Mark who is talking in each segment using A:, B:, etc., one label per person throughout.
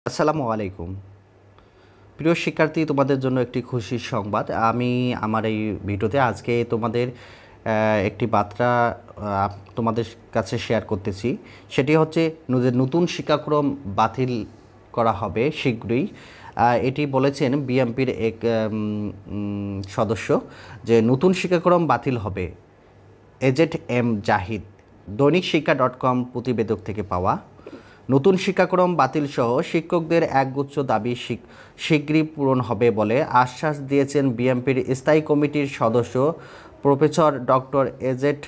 A: আসসালামু আলাইকুম। প্রিয় শিক্ষার্থী, তোমাদের জন্য একটি খুশির সংবাদ। আমি আমার এই ভিডিওতে আজকে তোমাদের একটি বার্তা তোমাদের কাছে শেয়ার করতেছি। সেটি হচ্ছে নতুন শিক্ষাক্রম বাতিল করা হবে শীঘ্রই। এটি বলেছেন বিএমপির এক সদস্য যে নতুন শিক্ষাক্রম বাতিল হবে। এজেড এম জাহিদ, দৈনিক শিক্ষা .com প্রতিবেদক থেকে পাওয়া। নতুন শিক্ষাক্রম বাতিলসহ শিক্ষকদের একগুচ্ছ দাবি শীঘ্রই পূরণ হবে বলে আশ্বাস দিয়েছেন বিএমপির স্থায়ী কমিটির সদস্য professor doctor A Z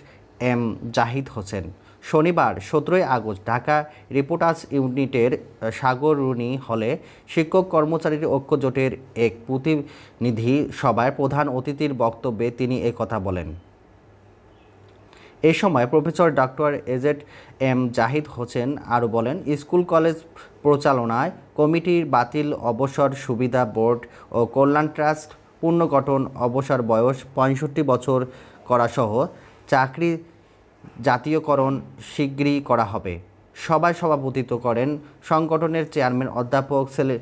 A: M Zahid Hossain. শনিবার 17 আগস্ট ঢাকা রিপোর্টার্স ইউনিটের সাগররুনি হলে শিক্ষক কর্মচারীর ঐক্য জোটের এক প্রতিনিধি সভায় প্রধান অতিথির বক্তব্যে তিনি একথা বলেন। এ সময় professor doctor A Z M Zahid Hossain আরও বলেন, স্কুল কলেজ পরিচালনায় কমিটির বাতিল, অবসর সুবিধা বোর্ড ও কল্যাণ ট্রাস্ট পুনর্গঠন, অবসর বয়স 65 বছর করাসহ চাকরি জাতীয়করণ শীঘ্রই করা হবে। সভায় সভাপতিত্ব করেন সংগঠনের চেয়ারম্যান অধ্যাপক সেলিম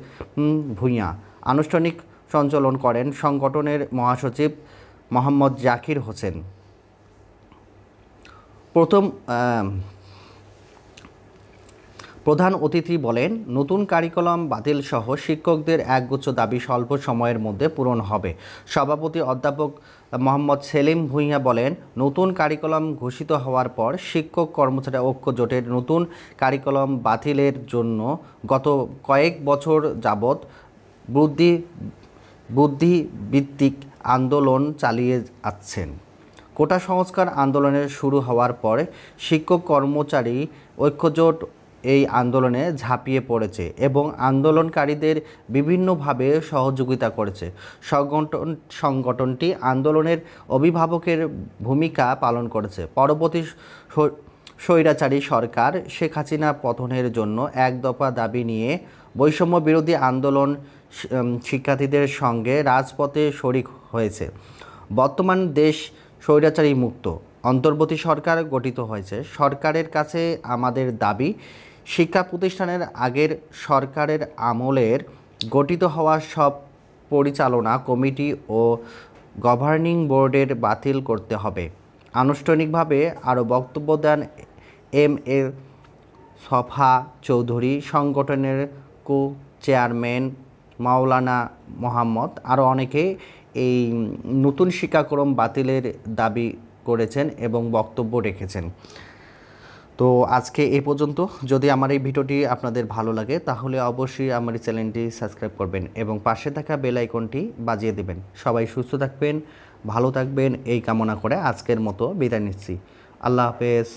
A: ভূঁইয়া। আনুষ্ঠানিক সঞ্চালন করেন সংগঠনের মহাসচিব মোহাম্মদ জাকির হোসেন। প্রধান অতিথি বলেন, নতুন কারিকুলাম বাতিলসহ শিক্ষকদের একগুচ্ছ দাবি স্বল্প সময়ের মধ্যে পূরণ হবে। সভাপতি অধ্যাপক মোহাম্মদ সেলিম ভূঁইয়া বলেন, নতুন কারিকুলাম ঘোষিত হওয়ার পর শিক্ষক কর্মচারী ঐক্য জোটের নতুন কারিকুলাম বাতিলের জন্য গত কয়েক বছর যাবৎ বুদ্ধিবৃত্তিক আন্দোলন চালিয়ে যাচ্ছেন। কোটা সংস্কার আন্দোলনের শুরু হওয়ার পর শিক্ষক কর্মচারী ঐক্যজোট এই আন্দোলনে ঝাঁপিয়ে পড়েছে এবং আন্দোলনকারীদের বিভিন্নভাবে সহযোগিতা করেছে। সংগঠনটি আন্দোলনের অভিভাবকের ভূমিকা পালন করেছে। পরবর্তী স্বৈরাচারী সরকার শেখ হাসিনা পতনের জন্য এক দফা দাবি নিয়ে বৈষম্য বিরোধী আন্দোলন শিক্ষার্থীদের সঙ্গে রাজপথে শরিক হয়েছে। বর্তমান দেশ স্বৈরাচারী মুক্ত, অন্তর্বর্তী সরকার গঠিত হয়েছে। সরকারের কাছে আমাদের দাবি, শিক্ষা প্রতিষ্ঠানের আগের সরকারের আমলের গঠিত হওয়া সব পরিচালনা কমিটি ও গভর্নিং বোর্ডের বাতিল করতে হবে। আনুষ্ঠানিকভাবে আরও বক্তব্য দেন এম এ সফা চৌধুরী, সংগঠনের চেয়ারম্যান মাওলানা মোহাম্মদ। আরও অনেকে এই নতুন শিক্ষাক্রম বাতিলের দাবি করেছেন এবং বক্তব্য রেখেছেন। তো আজকে এ পর্যন্ত। যদি আমার এই ভিডিওটি আপনাদের ভালো লাগে তাহলে অবশ্যই আমার এই চ্যানেলটি সাবস্ক্রাইব করবেন এবং পাশে থাকা বেল আইকনটি বাজিয়ে দেবেন। সবাই সুস্থ থাকবেন, ভালো থাকবেন এই কামনা করে আজকের মতো বিদায় নিচ্ছি। আল্লাহ হাফেজ।